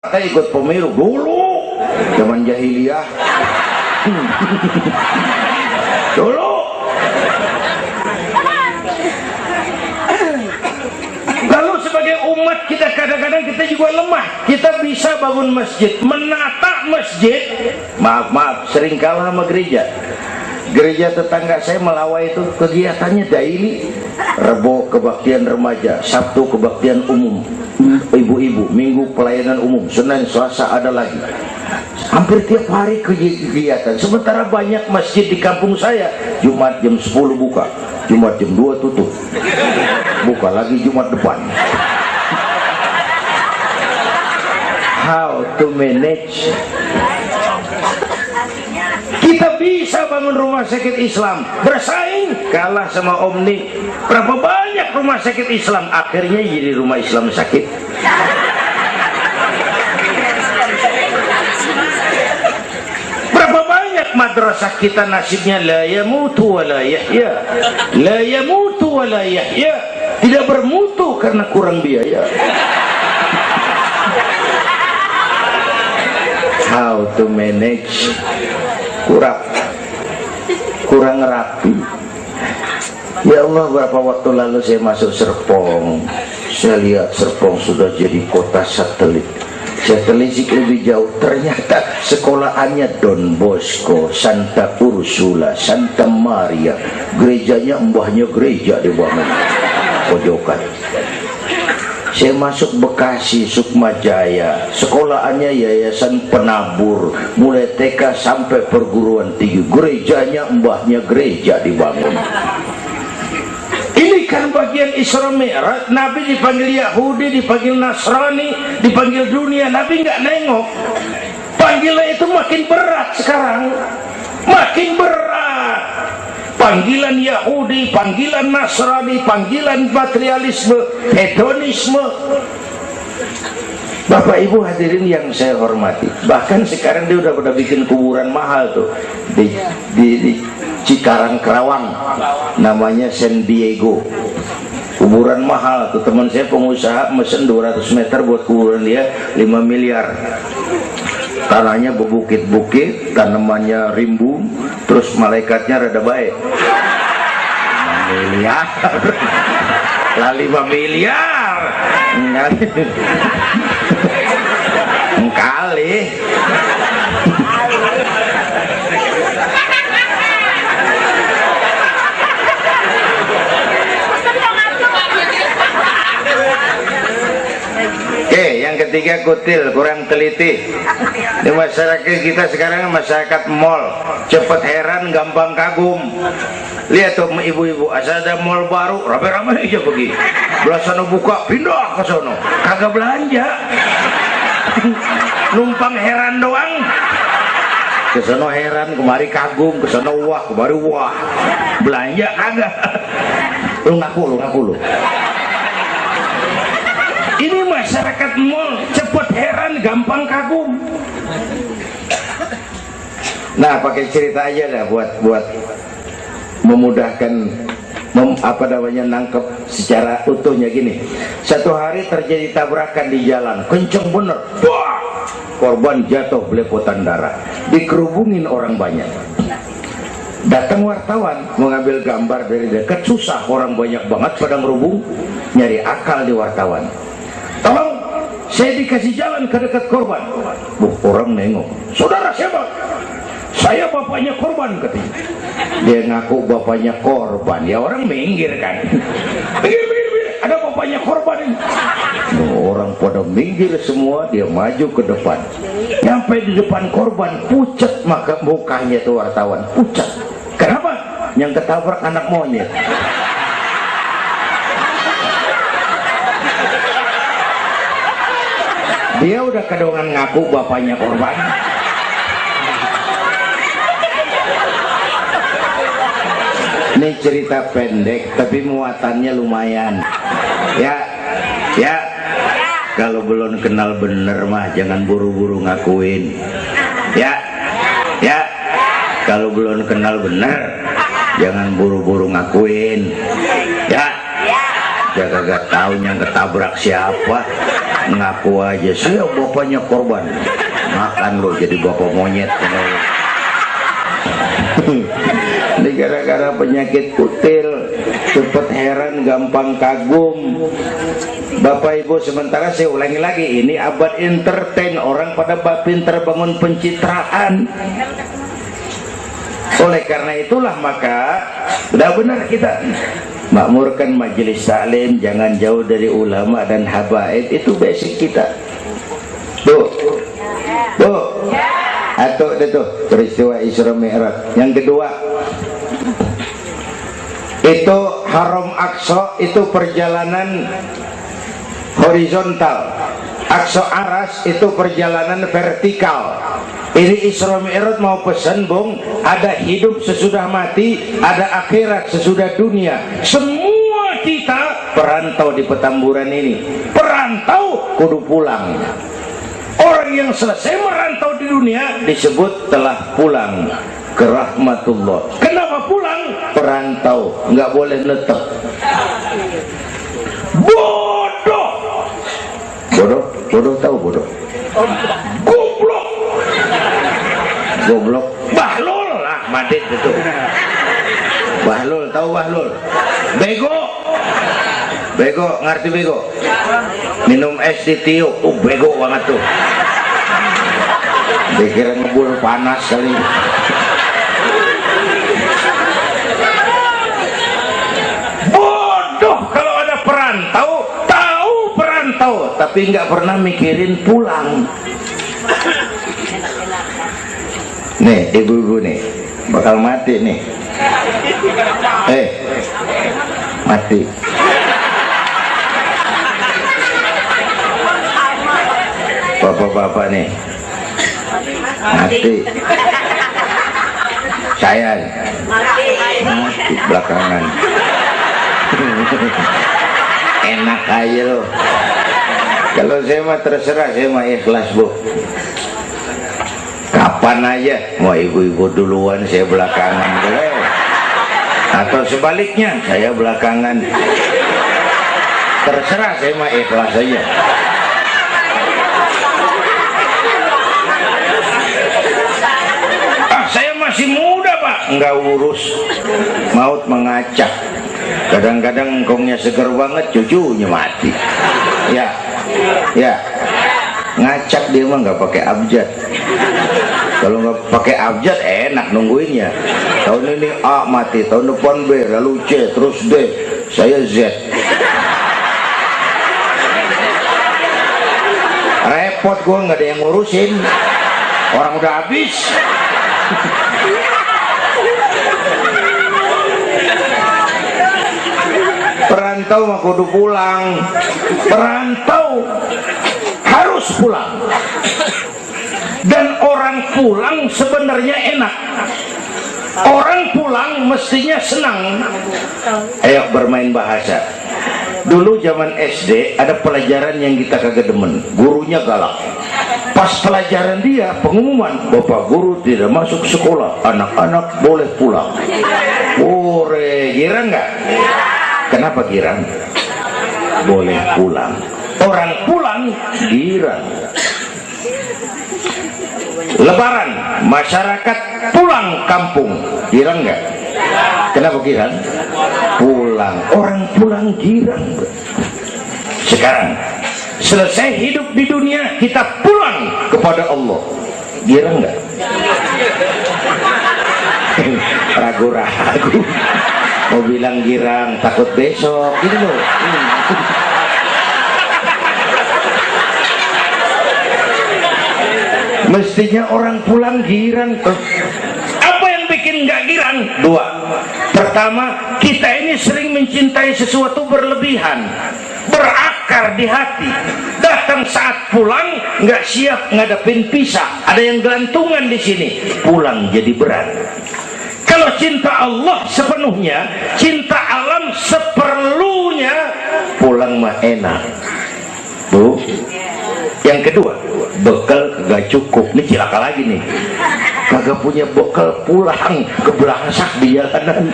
Saya ikut pemilu dulu zaman jahiliyah. Dulu lalu sebagai umat kita kadang-kadang kita juga lemah. Kita bisa bangun masjid, menata masjid, maaf sering kalah sama gereja. Gereja tetangga saya Melawai itu kegiatannya daily. Rebo kebaktian remaja, Sabtu kebaktian umum ibu-ibu, Minggu pelayanan umum, Senin Selasa ada lagi. Hampir tiap hari kegiatan. Sementara banyak masjid di kampung saya Jumat jam 10 buka, Jumat jam 2 tutup, buka lagi Jumat depan. How to manage? Kita bisa bangun rumah sakit Islam, bersaing, kalah sama Omni. Berapa banyak rumah sakit Islam akhirnya jadi rumah Islam sakit. Berapa banyak madrasah kita nasibnya la yamutu wa la yahya, la yamutu wa la yahya, tidak bermutu karena kurang biaya. How to manage? kurang rapi. Ya Allah, berapa waktu lalu saya masuk Serpong, saya lihat Serpong sudah jadi kota satelit. Saya telisik lebih jauh, ternyata sekolahannya Don Bosco, Santa Ursula, Santa Maria, gerejanya mbahnya gereja dibangun pojokan. Saya masuk Bekasi, Sukmajaya, sekolahannya Yayasan Penabur, mulai TK sampai perguruan tinggi, gerejanya mbahnya gereja dibangun. Ini kan bagian Isra Mi'raj. Nabi dipanggil Yahudi, dipanggil Nasrani, dipanggil dunia, Nabi nggak nengok. Panggilan itu makin berat sekarang, makin berat. Panggilan Yahudi, panggilan Nasrani, panggilan materialisme, hedonisme. Bapak Ibu hadirin yang saya hormati, bahkan sekarang dia udah bikin kuburan mahal tuh di Cikarang Kerawang, namanya San Diego. Kuburan mahal tuh, teman saya pengusaha mesen 200 meter buat kuburan dia 5 miliar. Tanahnya berbukit-bukit, tanamannya rimbun, terus malaikatnya rada baik. 5 miliar lah, 5 miliar kali. Oke, yang ketiga kutil, kurang teliti. Di masyarakat kita sekarang masyarakat mall, cepet heran, gampang kagum. Lihat tuh ibu-ibu, asal ada mall baru, rame-rame aja pergi. Belah sana buka, pindah ke sono, kagak belanja. Numpang heran doang. Ke sono heran, kemari kagum, ke sono wah, kemari wah. Belanja kagak. Lu ngaku lu. Ini masyarakat mall, cepet heran, gampang kagum. Nah, pakai cerita aja dah buat memudahkan nangkep secara utuhnya gini. Satu hari terjadi tabrakan di jalan, kenceng bener, wah, korban jatuh belepotan darah, dikerubungin orang banyak. Datang wartawan mengambil gambar dari dekat, susah, orang banyak banget pada ngerubung, nyari akal di wartawan. Tolong, saya dikasih jalan ke dekat korban. Orang nengok, saudara siapa? Saya bapaknya korban, katanya. Dia ngaku bapaknya korban, ya orang minggir kan. Minggir, ada bapaknya korban ini. Orang pada minggir semua, dia maju ke depan. Sampai di depan korban, pucat maka mukanya tuh wartawan, pucat. Kenapa? Yang ketabrak anak monyet. Dia udah kedongan ngaku bapaknya korban. Ini cerita pendek tapi muatannya lumayan. Ya. Kalau belum kenal bener mah jangan buru-buru ngakuin. Ya. Kalau belum kenal bener jangan buru-buru ngakuin. Ya. Dia kagak tahu yang ketabrak siapa. ngaku aja saya bapaknya korban, makan lo jadi bapak monyet. Ini gara-gara penyakit kutil, cepet heran, gampang kagum. Bapak Ibu, sementara saya ulangi lagi, ini abad entertain, orang pada pinter bangun pencitraan. Oleh karena itulah maka benar-benar kita makmurkan majelis taklim, jangan jauh dari ulama dan habaib, itu basic kita. Tuh, atau itu peristiwa Isra Mi'raj. Yang kedua, itu Haram Aqsa, itu perjalanan horizontal. Aqsa Aras itu perjalanan vertikal. Ini Isra Mi'raj mau pesan, Bung, ada hidup sesudah mati, ada akhirat sesudah dunia. Semua kita perantau di Petamburan ini. Perantau kudu pulang. Orang yang selesai merantau di dunia disebut telah pulang ke rahmatullah. Kenapa pulang? Perantau, nggak boleh netep. Bodoh. Bodoh tahu bodoh? Goblok. Goblok. Bahlul lah, Madit itu. Bahlul, tahu Bahlul? Bego. Bego, ngerti bego? Minum es ditiup, bego banget tuh. Dikira ngebul panas kali. Bodoh kalau ada perantau, tahu perantau, tapi nggak pernah mikirin pulang. Nih, ibu-ibu nih, bakal mati nih. Mati. Bapak-bapak nih mati. Saya mati belakangan. Enak aja loh. Kalau saya mah terserah, saya mah ikhlas, Bu. Kapan aja, mau ibu-ibu duluan, saya belakangan, boleh. Atau sebaliknya, saya belakangan. Terserah, saya mah ikhlas aja. Saya masih muda, Pak. Enggak urus. Maut mengacak. Kadang-kadang engkongnya seger banget, cucunya mati. Ya. Ngacak dia mah nggak pakai abjad. Kalau nggak pakai abjad enak nungguinnya. Tahun ini A mati, tahun depan B, lalu C, terus D, saya Z. Repot gua, nggak ada yang ngurusin. Orang udah habis. Perantau mah kudu pulang. Perantau harus pulang. Dan orang pulang sebenarnya enak. Orang pulang mestinya senang. Ayo bermain bahasa. Dulu zaman SD ada pelajaran yang kita kagak demen, gurunya galak. Pas pelajaran dia pengumuman, Bapak guru tidak masuk sekolah, anak-anak boleh pulang. Girang nggak? Kenapa girang? Boleh pulang. Orang pulang girang. Lebaran, masyarakat pulang kampung, girang nggak? Kenapa girang? Pulang. Orang pulang girang. Sekarang selesai hidup di dunia, kita pulang kepada Allah, girang nggak? Ragu-ragu. Mau bilang girang, takut besok gitu loh. Mestinya orang pulang girang. Apa yang bikin nggak girang? Dua. Pertama, kita ini sering mencintai sesuatu berlebihan, berakar di hati. Datang saat pulang nggak siap ngadepin pisah, ada yang gelantungan di sini, pulang jadi berat. Kalau cinta Allah sepenuhnya, cinta alam seperlunya, pulang mah enak. Bu. Yang kedua, bekal kagak cukup. Ini cilaka lagi nih. Kagak punya bekal, pulang kebelangsak di jalanan.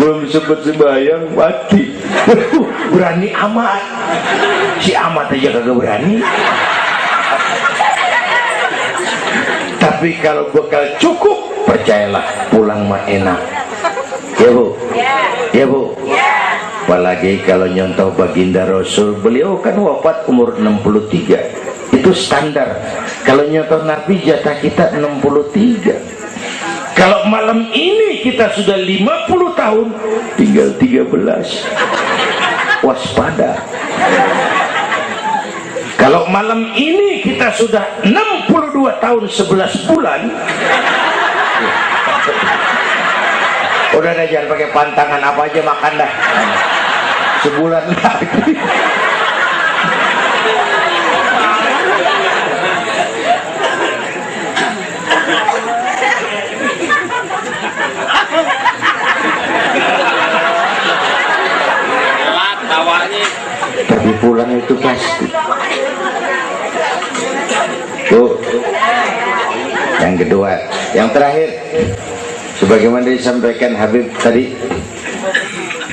belum sempat sembahyang mati. Berani amat, si amat aja kagak berani. Tapi kalau bekal cukup, percayalah pulang mah enak. Ya bu, ya bu. Apalagi kalau nyontoh baginda Rasul, beliau kan wafat umur 63, itu standar. Kalau nyontoh Nabi jatah kita 63. Kalau malam ini kita sudah 50 tahun, tinggal 13. Waspada. Kalau malam ini kita sudah 62 tahun 11 bulan, udah dah, jangan pakai pantangan, apa aja makan dah. Sebulan lagi. Tapi pulang itu pasti. Tuh. Yang kedua, yang terakhir, sebagaimana disampaikan Habib tadi,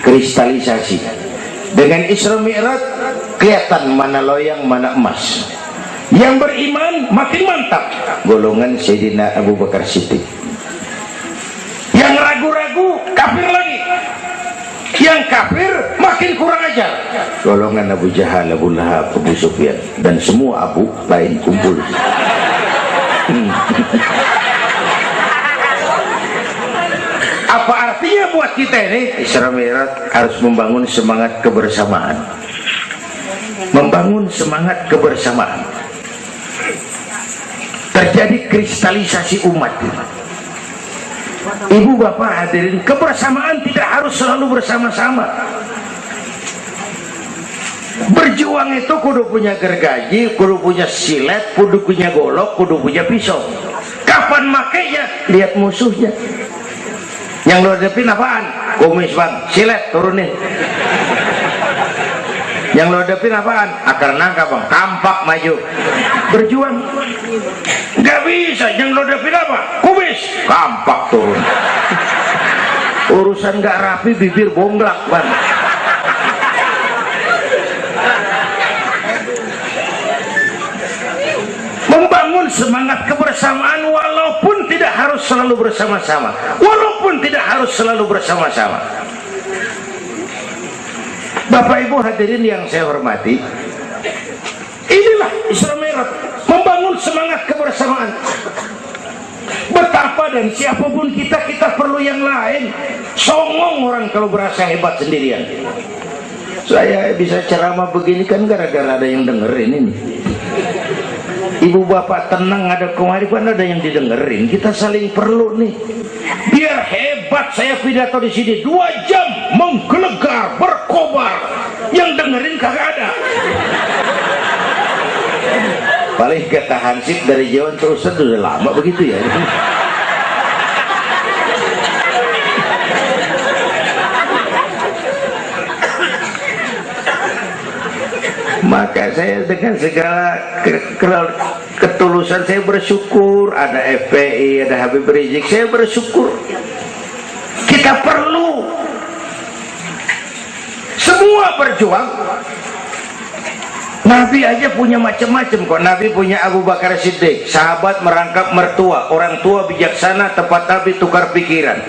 kristalisasi. Dengan Isra Mi'raj kelihatan mana loyang mana emas. Yang beriman makin mantap, golongan Sayyidina Abu Bakar Siddiq. Yang ragu-ragu kafir lagi. Yang kafir makin kurang ajar, golongan Abu Jahal, Abu Lahab, Abu Sufyan, dan semua Abu lain kumpul. Apa artinya buat kita ini? Isra Mi'raj harus membangun semangat kebersamaan. Membangun semangat kebersamaan. Terjadi kristalisasi umat. Ibu bapak hadirin, kebersamaan tidak harus selalu bersama-sama. Berjuang itu kudu punya gergaji, kudu punya silet, kudu punya golok, kudu punya pisau. Kapan makainya? Lihat musuhnya. Yang lo hadapin apaan? Kumis bang, silet turunin. Yang lo hadapin apaan? Akar nangka bang, tampak maju. Berjuang. Gak bisa, yang lo hadapin apa? Kumis, tampak turun. Urusan gak rapi, bibir bonglak bang. Membangun semangat kebersamaan walaupun tidak harus selalu bersama-sama, walaupun tidak harus selalu bersama-sama. Bapak ibu hadirin yang saya hormati, inilah Isra Mi'raj, membangun semangat kebersamaan. Betapa dan siapapun kita perlu yang lain. Songong orang kalau berasa hebat sendirian. Saya bisa ceramah begini kan gara-gara ada yang dengerin ini. Ibu bapak tenang, ada kearifan, ada yang didengerin. Kita saling perlu nih. Biar hebat saya pidato di sini 2 jam menggelegar, berkobar. Yang dengerin kagak ada. Paling kata Hansip dari Jawa terus udah lama begitu ya. Maka saya dengan segala ketulusan saya bersyukur ada FPI, ada Habib Rizik, saya bersyukur. Kita perlu semua berjuang. Nabi aja punya macam-macam kok. Nabi punya Abu Bakar Siddiq, sahabat merangkap mertua, orang tua bijaksana, tepat tapi tukar pikiran.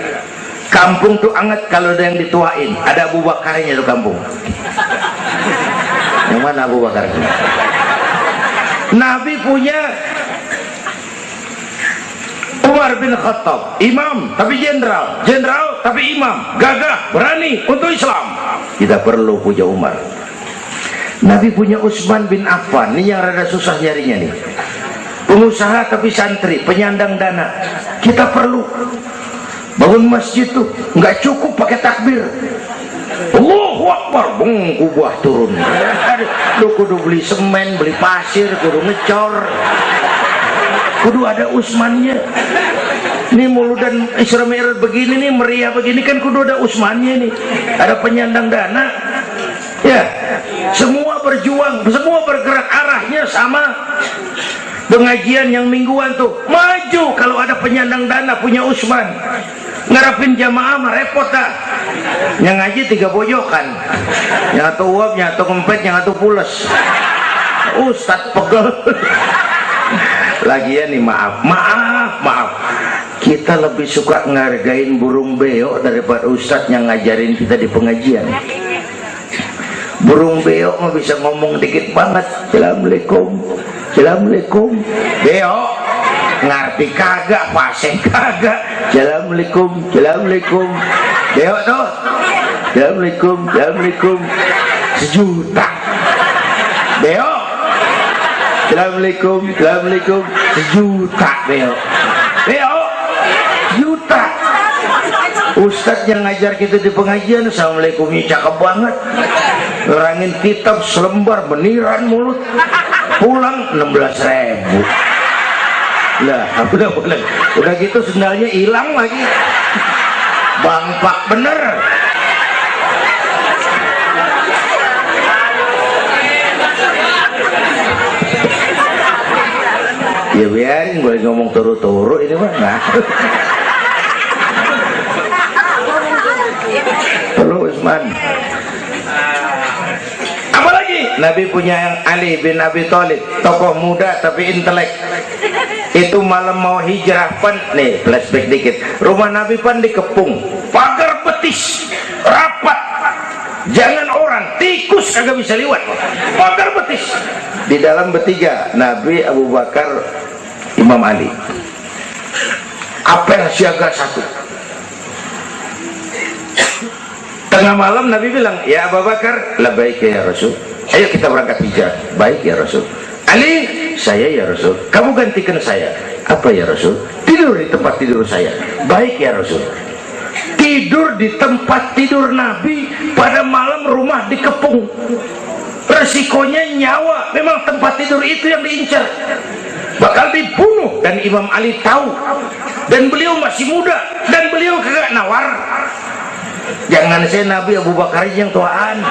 Kampung tuh anget kalau ada yang dituain, ada Abu Bakarnya tuh kampung. Yang mana Abu Bakar? Nabi punya Umar bin Khattab, imam tapi jenderal, jenderal tapi imam, gagah, berani untuk Islam. Kita perlu punya Umar. Nabi punya Utsman bin Affan, ini yang rada susah nyarinya nih. Pengusaha tapi santri, penyandang dana. Kita perlu bangun masjid tuh nggak cukup pakai takbir. Allahu Akbar, kubah turun. Lu kudu beli semen, beli pasir, kudu ngecor, kudu ada Utsmannya. Ini muludan Isra Mi'raj begini nih, meriah begini kan kudu ada Utsmannya nih. Ada penyandang dana. Ya, semua berjuang, semua bergerak arahnya sama. Pengajian yang mingguan tuh maju kalau ada penyandang dana punya Utsman. ngarepin jamaah mah repot dah. Yang ngaji 3 pojokan, yang atuh uap, yang atuh kempet, yang atuh pules. Ustad pegel. Lagian nih maaf, kita lebih suka ngargain burung beo daripada ustadz yang ngajarin kita di pengajian. Burung beo mah bisa ngomong dikit banget, assalamualaikum, assalamualaikum. Beo ngerti kagak, paseng kagak, assalamualaikum, assalamualaikum. Beo tuh, assalamualaikum, assalamualaikum. 1 juta. Beo, assalamualaikum, assalamualaikum. 1 juta beo. Beo, juta. Ustadz yang ngajar kita di pengajian, assalamualaikumnya cakep banget, nerangin kitab selembar beniran mulut, pulang 16.000. Lah udah gitu sendalnya hilang lagi, bangpak bener. Ya biarin, boleh ngomong turu-turu ini mah nah. Perlu Usman. Apalagi Nabi punya yang Ali bin Abi Thalib, tokoh muda tapi intelek. Itu malam mau hijrah pan, nih flashback dikit. Rumah Nabi pan dikepung, pagar betis, rapat. Jangan orang, tikus kagak bisa lewat. Pagar betis. Di dalam bertiga, Nabi, Abu Bakar, Imam Ali. Apel siaga 1. Tengah malam Nabi bilang, ya Abu Bakar, labbaik ya Rasul. Ayo kita berangkat hijrah. Baik ya Rasul. Ali, saya ya Rasul. Kamu gantikan saya. Apa ya Rasul? Tidur di tempat tidur saya. Baik ya Rasul. Tidur di tempat tidur Nabi pada malam rumah dikepung. Resikonya nyawa. Memang tempat tidur itu yang diincar, bakal dibunuh, dan Imam Ali tahu, dan beliau masih muda, dan beliau kagak nawar. Jangan saya Nabi, Abu Bakar yang tuaan.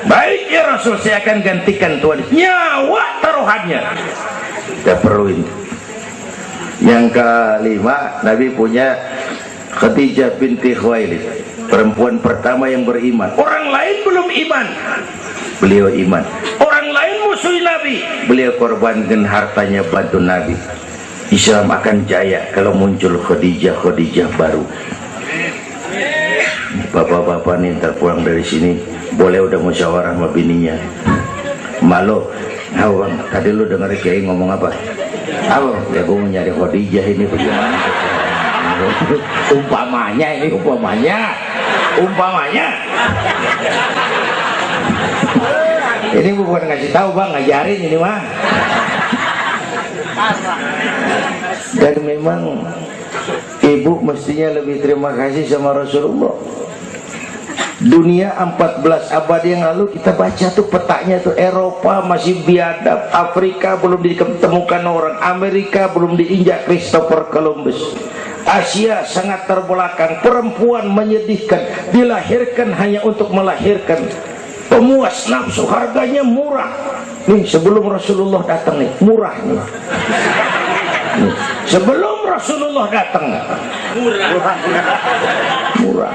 Baik ya Rasul, saya akan gantikan tuan. Nyawa taruhannya. Kita perluin. Yang kelima, Nabi punya Khadijah binti Khuwailid, perempuan pertama yang beriman. Orang lain belum iman, beliau iman. Orang lain musuh Nabi, beliau korbankan hartanya bantu Nabi. Islam akan jaya kalau muncul Khadijah baru. Bapak-bapak nih ntar pulang dari sini boleh udah musyawarah sama bininya. Malu, bang, tadi lu denger Kiai ngomong apa? Apa? Ya gue mau nyari Khadijah ini bagaimana? Umpamanya ini, umpamanya ini bukan ngasih tahu bang, ngajarin ini mah. Dan memang ibu mestinya lebih terima kasih sama Rasulullah. Dunia 14 abad yang lalu kita baca tuh petanya tuh, Eropa masih biadab, Afrika belum ditemukan orang, Amerika belum diinjak Christopher Columbus, Asia sangat terbelakang, perempuan menyedihkan, dilahirkan hanya untuk melahirkan, pemuas nafsu, harganya murah. Nih sebelum Rasulullah datang nih, murah nih. Nih, sebelum Rasulullah datang, murah.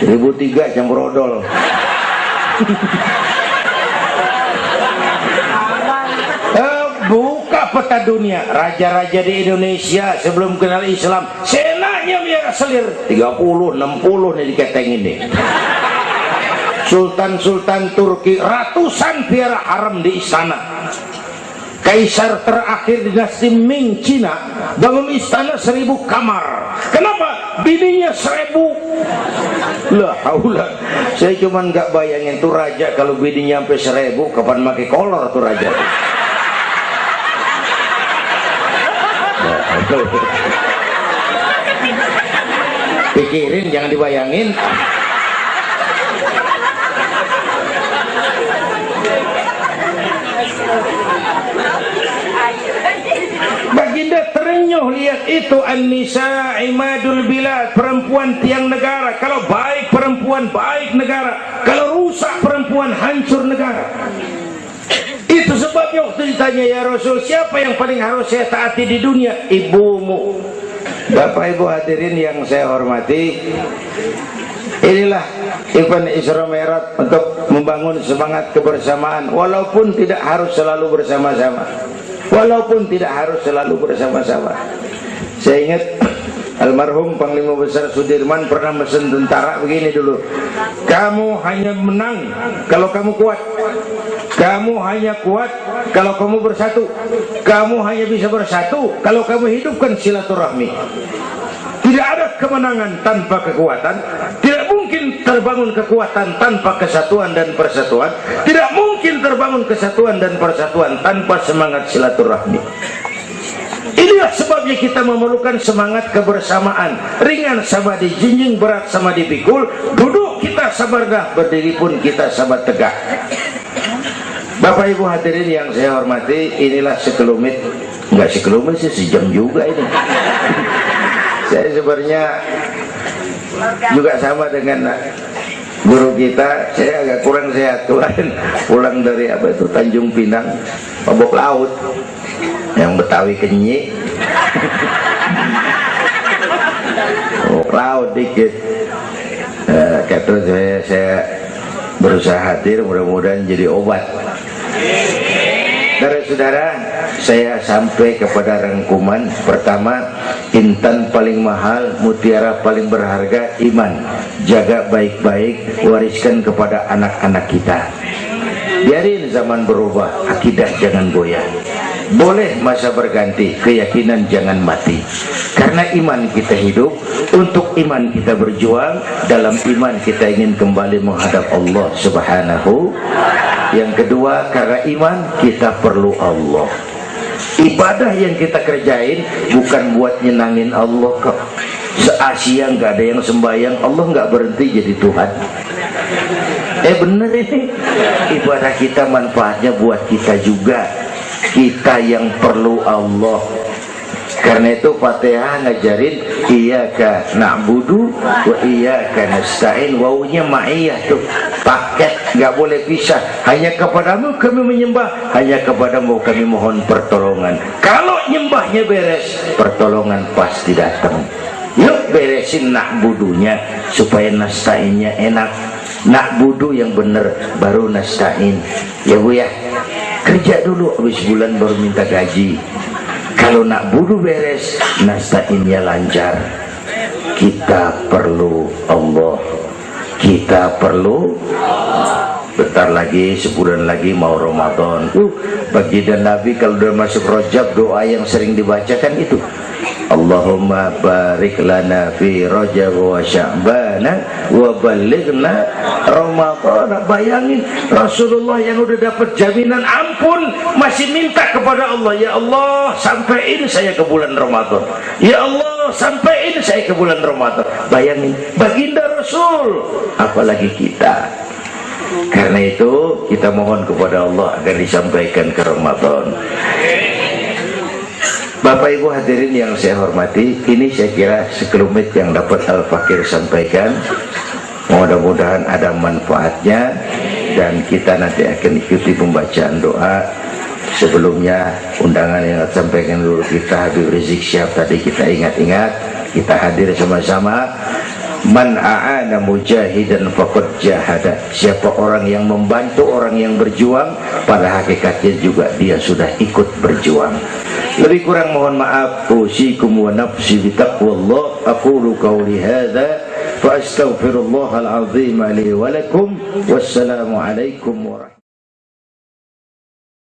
1003 yang berodol. Buka peta dunia, raja-raja di Indonesia sebelum kenal Islam, senanya biar selir 30, 60 nih diketengin nih. Sultan-sultan Turki ratusan piara haram di istana. Kaisar terakhir dinasti Ming Cina bangun istana 1000 kamar. Kenapa? Bininya 1000. Lah haula. Saya cuman nggak bayangin tuh raja kalau bininya sampai 1000, kapan pakai kolor tuh raja. Pikirin, jangan dibayangin. Baginda terenyuh lihat itu, An-Nisa Imadul Bilad, perempuan tiang negara. Kalau baik perempuan, baik negara. Kalau rusak perempuan, hancur negara. Itu sebabnya waktu ditanya, ya Rasul, siapa yang paling harus saya taati di dunia? Ibumu. Bapak Ibu hadirin yang saya hormati, inilah event Isra Mi'raj untuk membangun semangat kebersamaan, walaupun tidak harus selalu bersama-sama. Walaupun tidak harus selalu bersama-sama. Saya ingat almarhum Panglima Besar Sudirman pernah mesen tentara begini dulu, kamu hanya menang kalau kamu kuat, kamu hanya kuat kalau kamu bersatu, kamu hanya bisa bersatu kalau kamu hidupkan silaturahmi. Tidak ada kemenangan tanpa kekuatan, tidak mungkin terbangun kekuatan tanpa kesatuan dan persatuan, tidak mungkin terbangun kesatuan dan persatuan tanpa semangat silaturahmi. Inilah sebabnya kita memerlukan semangat kebersamaan. Ringan sama dijinjing, berat sama dipikul, duduk kita sabardah, berdiri pun kita sabar tegak. Bapak Ibu hadirin yang saya hormati, inilah sekelumit, enggak sekelumit sih, sejam juga ini. Saya sebenarnya juga sama dengan guru kita, saya agak kurang sehat kemarin, pulang dari apa itu Tanjung Pinang, mabok laut, yang Betawi kenyik, laut dikit. Kata saya berusaha hadir, mudah-mudahan jadi obat. Saudara-saudara, saya sampai kepada rangkuman pertama, intan paling mahal, mutiara paling berharga, iman. Jaga baik-baik, wariskan kepada anak-anak kita. Biarin zaman berubah, akidah jangan goyah. Boleh masa berganti, keyakinan jangan mati. Karena iman kita hidup, untuk iman kita berjuang, dalam iman kita ingin kembali menghadap Allah Subhanahu. Yang kedua, karena iman kita perlu Allah. Ibadah yang kita kerjain bukan buat nyenangin Allah kok. Se-Asia nggak ada yang sembahyang, Allah nggak berhenti jadi Tuhan. Bener ini, ibadah kita manfaatnya buat kita juga. Kita yang perlu Allah. Karena itu Fatihah ngajarin iyyaka na'budu wa iyyaka nasta'in. Wawunya ma'iyah tuh, paket, nggak boleh pisah. Hanya kepadamu kami menyembah, hanya kepadamu kami mohon pertolongan. Kalau nyembahnya beres, pertolongan pasti datang. Yuk beresin na'budunya supaya nasta'innya enak. Na'budu yang bener, baru nasta'in. Ya Bu ya, kerja dulu, habis bulan baru minta gaji. Kalau na'budu beres, nasta'innya lancar. Kita perlu Allah. Kita perlu. Bentar lagi, sebulan lagi mau Ramadan. Baginda Nabi kalau udah masuk Rajab, doa yang sering dibacakan itu, Allahumma barik lana fi Rajab wa Sya'ban wa balighna Ramadan. Bayangin Rasulullah yang udah dapat jaminan ampun masih minta kepada Allah, ya Allah sampaiin saya ke bulan Ramadan, ya Allah sampaiin saya ke bulan Ramadan. Bayangin baginda Rasul, apalagi kita. Karena itu kita mohon kepada Allah agar disampaikan ke Ramadan. Bapak Ibu hadirin yang saya hormati, ini saya kira sekelumit yang dapat Al-Fakir sampaikan. Mudah-mudahan ada manfaatnya, dan kita nanti akan ikuti pembacaan doa. Sebelumnya undangan yang sampaikan dulu kita, Habib Rizik Syihab tadi kita ingat-ingat, kita hadir sama-sama. Man a'ana mujahidan faqad jahada. Siapa orang yang membantu orang yang berjuang, pada hakikatnya juga dia sudah ikut berjuang. Lebih kurang mohon maaf. Usikum wa nafsi bitaqwallah. Aqulu qawli hadza fa astaghfirullahal azim li wa lakum. Wassalamu alaikum warahmatullahi wabarakatuh.